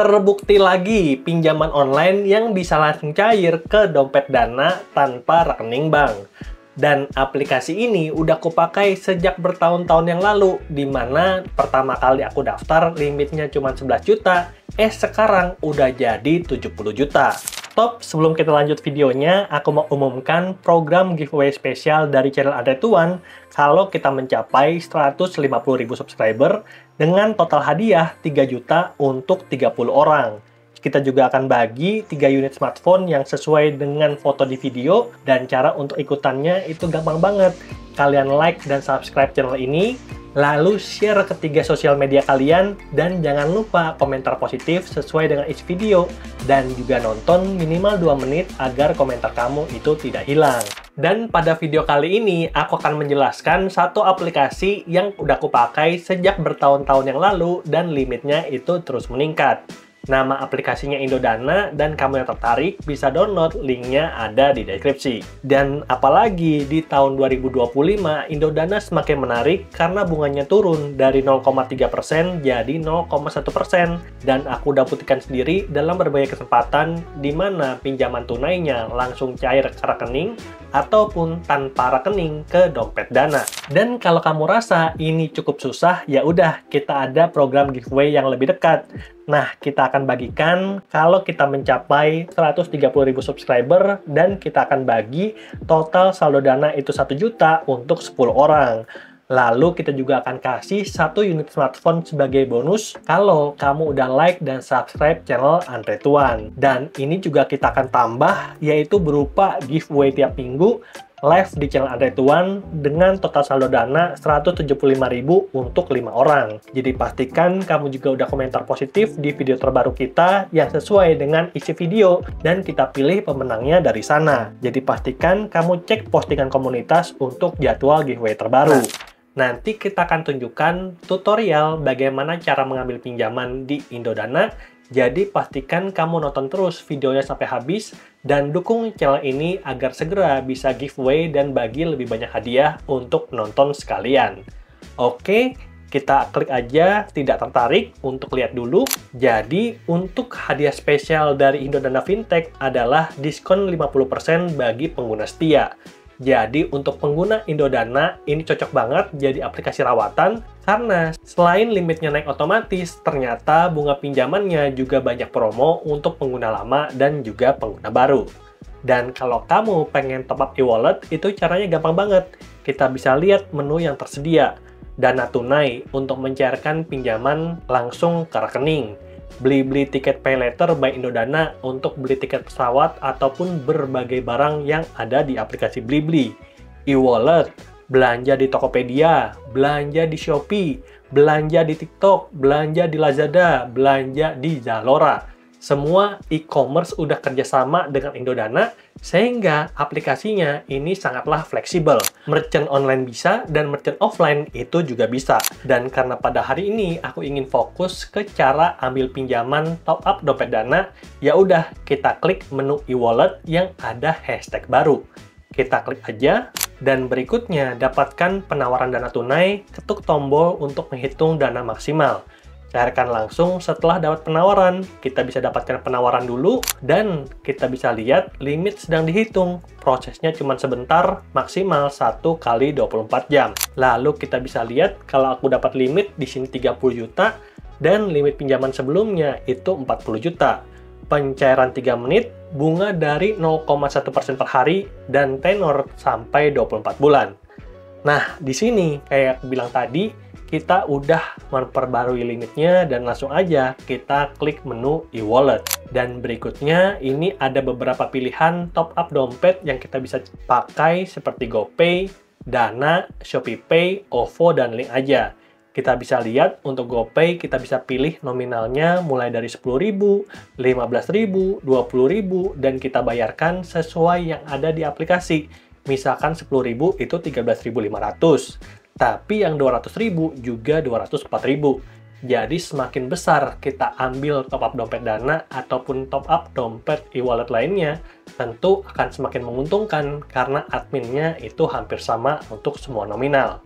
Terbukti lagi pinjaman online yang bisa langsung cair ke dompet Dana tanpa rekening bank. Dan aplikasi ini udah kupakai sejak bertahun-tahun yang lalu, di mana pertama kali aku daftar limitnya cuma 11 juta, sekarang udah jadi 70 juta. Top, sebelum kita lanjut videonya, aku mau umumkan program giveaway spesial dari channel Andre Tuan kalau kita mencapai 150.000 subscriber dengan total hadiah 3 juta untuk 30 orang. Kita juga akan bagi 3 unit smartphone yang sesuai dengan foto di video, dan cara untuk ikutannya itu gampang banget. Kalian like dan subscribe channel ini, lalu share ke 3 sosial media kalian, dan jangan lupa komentar positif sesuai dengan isi video, dan juga nonton minimal 2 menit agar komentar kamu itu tidak hilang. Dan pada video kali ini, aku akan menjelaskan satu aplikasi yang udah aku pakai sejak bertahun-tahun yang lalu, dan limitnya itu terus meningkat. Nama aplikasinya Indodana, dan kamu yang tertarik bisa download, linknya ada di deskripsi. Dan apalagi di tahun 2025, Indodana semakin menarik karena bunganya turun dari 0,3% jadi 0,1%. Dan aku udah buktikan sendiri dalam berbagai kesempatan di mana pinjaman tunainya langsung cair ke rekening ataupun tanpa rekening ke dompet Dana. Dan kalau kamu rasa ini cukup susah, ya udah, kita ada program giveaway yang lebih dekat. Nah, kita akan bagikan kalau kita mencapai 130.000 subscriber, dan kita akan bagi total saldo Dana itu 1 juta untuk 10 orang. Lalu kita juga akan kasih 1 unit smartphone sebagai bonus kalau kamu udah like dan subscribe channel Andre Tuan. Dan ini juga kita akan tambah, yaitu berupa giveaway tiap minggu live di channel Andre Tuan dengan total saldo Dana 175.000 untuk 5 orang. Jadi pastikan kamu juga udah komentar positif di video terbaru kita yang sesuai dengan isi video, dan kita pilih pemenangnya dari sana. Jadi pastikan kamu cek postingan komunitas untuk jadwal giveaway terbaru. Nanti kita akan tunjukkan tutorial bagaimana cara mengambil pinjaman di Indodana. Jadi pastikan kamu nonton terus videonya sampai habis, dan dukung channel ini agar segera bisa giveaway dan bagi lebih banyak hadiah untuk penonton sekalian. Oke, kita klik aja tidak tertarik untuk lihat dulu. Jadi untuk hadiah spesial dari Indodana Fintech adalah diskon 50% bagi pengguna setia. Jadi untuk pengguna Indodana ini cocok banget jadi aplikasi rawatan, karena selain limitnya naik otomatis, ternyata bunga pinjamannya juga banyak promo untuk pengguna lama dan juga pengguna baru. Dan kalau kamu pengen top up e-wallet, itu caranya gampang banget. Kita bisa lihat menu yang tersedia. Dana tunai untuk mencairkan pinjaman langsung ke rekening. Beli tiket pay later by Indodana untuk beli tiket pesawat ataupun berbagai barang yang ada di aplikasi Blibli. E-wallet, belanja di Tokopedia, belanja di Shopee, belanja di TikTok, belanja di Lazada, belanja di Zalora. Semua e-commerce udah kerjasama dengan Indodana, sehingga aplikasinya ini sangatlah fleksibel. Merchant online bisa, dan merchant offline itu juga bisa. Dan karena pada hari ini aku ingin fokus ke cara ambil pinjaman top up dompet Dana, ya udah, kita klik menu e-wallet yang ada hashtag baru. Kita klik aja, dan berikutnya dapatkan penawaran dana tunai, ketuk tombol untuk menghitung dana maksimal. Cairkan langsung setelah dapat penawaran. Kita bisa dapatkan penawaran dulu, dan kita bisa lihat limit sedang dihitung. Prosesnya cuma sebentar, maksimal 1 kali 24 jam. Lalu kita bisa lihat kalau aku dapat limit di sini 30 juta, dan limit pinjaman sebelumnya itu 40 juta. Pencairan 3 menit, bunga dari 0,1% per hari, dan tenor sampai 24 bulan. Nah, di sini kayak aku bilang tadi, kita udah memperbarui limitnya, dan langsung aja kita klik menu e-wallet. Dan berikutnya ini ada beberapa pilihan top up dompet yang kita bisa pakai seperti GoPay, Dana, ShopeePay, OVO, dan link aja. Kita bisa lihat untuk GoPay kita bisa pilih nominalnya mulai dari 10.000, 15.000, 20.000, dan kita bayarkan sesuai yang ada di aplikasi. Misalkan 10.000 itu 13.500. Tapi yang 200.000 juga 204.000. Jadi semakin besar kita ambil top up dompet Dana ataupun top up dompet e-wallet lainnya, tentu akan semakin menguntungkan karena adminnya itu hampir sama untuk semua nominal.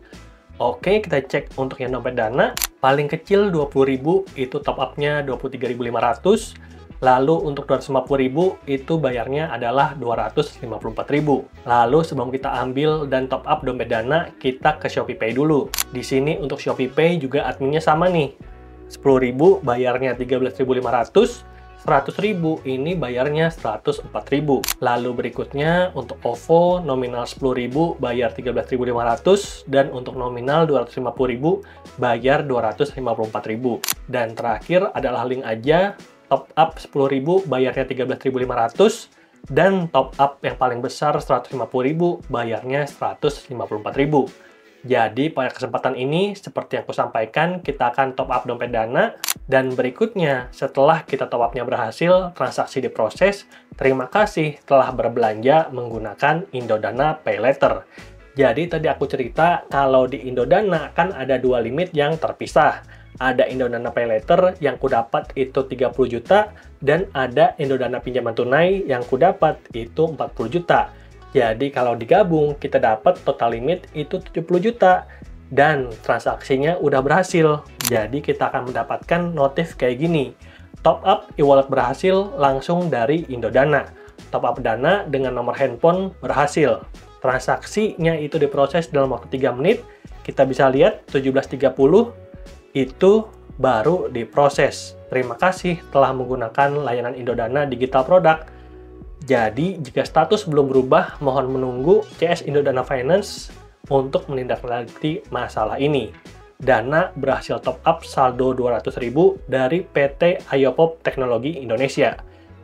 Oke, kita cek untuk yang dompet Dana. Paling kecil 20.000 itu top up-nya 23.500. Lalu untuk 250.000 itu bayarnya adalah 254.000. Lalu sebelum kita ambil dan top up dompet Dana, kita ke ShopeePay dulu. Di sini untuk ShopeePay juga adminnya sama nih. 10.000 bayarnya 13.500, 100.000 ini bayarnya 104.000. Lalu berikutnya untuk OVO nominal 10.000 bayar 13.500 dan untuk nominal 250.000 bayar 254.000. Dan terakhir adalah link aja, top up 10.000 bayarnya 13.500 dan top up yang paling besar 150.000 bayarnya 154.000. Jadi pada kesempatan ini seperti yang aku sampaikan, kita akan top up dompet Dana dan berikutnya setelah kita top up-nya berhasil, transaksi diproses. Terima kasih telah berbelanja menggunakan Indodana Pay Later. Jadi tadi aku cerita kalau di Indodana kan ada dua limit yang terpisah. Ada Indodana Pay Later yang ku dapat itu 30 juta dan ada Indodana pinjaman tunai yang ku dapat itu 40 juta. Jadi kalau digabung kita dapat total limit itu 70 juta dan transaksinya udah berhasil. Jadi kita akan mendapatkan notif kayak gini. Top up e-wallet berhasil langsung dari Indodana. Top up Dana dengan nomor handphone berhasil. Transaksinya itu diproses dalam waktu 3 menit. Kita bisa lihat 17.30 itu baru diproses. Terima kasih telah menggunakan layanan Indodana Digital Product. Jadi, jika status belum berubah, mohon menunggu CS Indodana Finance untuk menindaklanjuti masalah ini. Dana berhasil top up saldo 200.000 dari PT Ayopop Teknologi Indonesia.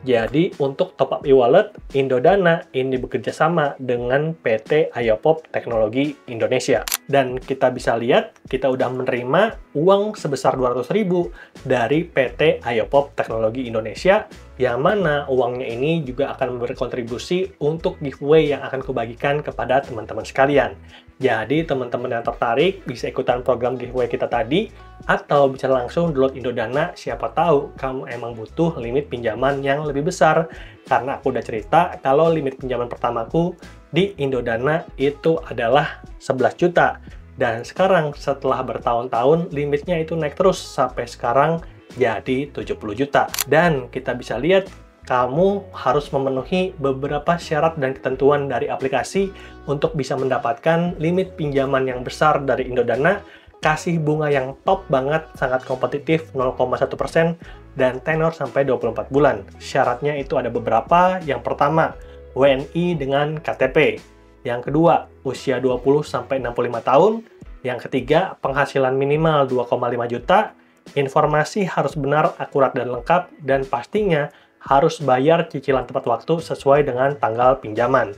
Jadi, untuk top up e-wallet, Indodana ini bekerja sama dengan PT Ayopop Teknologi Indonesia. Dan kita bisa lihat, kita udah menerima uang sebesar 200.000 dari PT Ayopop Teknologi Indonesia, yang mana uangnya ini juga akan berkontribusi untuk giveaway yang akan kubagikan kepada teman-teman sekalian. Jadi, teman-teman yang tertarik bisa ikutan program giveaway kita tadi, atau bisa langsung download Indodana, siapa tahu kamu emang butuh limit pinjaman yang lebih besar. Karena aku udah cerita kalau limit pinjaman pertamaku di Indodana itu adalah 11 juta. Dan sekarang setelah bertahun-tahun limitnya itu naik terus sampai sekarang jadi 70 juta. Dan kita bisa lihat kamu harus memenuhi beberapa syarat dan ketentuan dari aplikasi untuk bisa mendapatkan limit pinjaman yang besar dari Indodana, kasih bunga yang top banget, sangat kompetitif 0,1% dan tenor sampai 24 bulan. Syaratnya itu ada beberapa. Yang pertama, WNI dengan KTP. Yang kedua, usia 20-65 tahun. Yang ketiga, penghasilan minimal 2,5 juta. Informasi harus benar, akurat, dan lengkap. Dan pastinya harus bayar cicilan tepat waktu sesuai dengan tanggal pinjaman.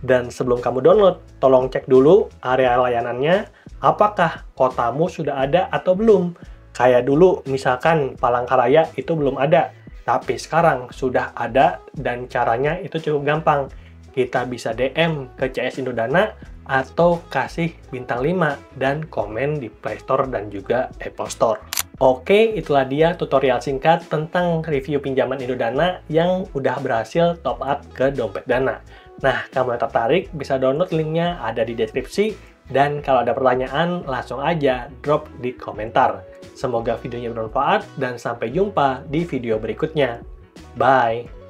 Dan sebelum kamu download, tolong cek dulu area layanannya, apakah kotamu sudah ada atau belum. Kayak dulu, misalkan Palangkaraya itu belum ada, tapi sekarang sudah ada dan caranya itu cukup gampang. Kita bisa DM ke CS Indodana atau kasih bintang 5 dan komen di Play Store dan juga Apple Store. Oke, itulah dia tutorial singkat tentang review pinjaman Indodana yang udah berhasil top up ke dompet Dana. Nah, kamu yang tertarik bisa download linknya ada di deskripsi, dan kalau ada pertanyaan langsung aja drop di komentar. Semoga videonya bermanfaat dan sampai jumpa di video berikutnya. Bye!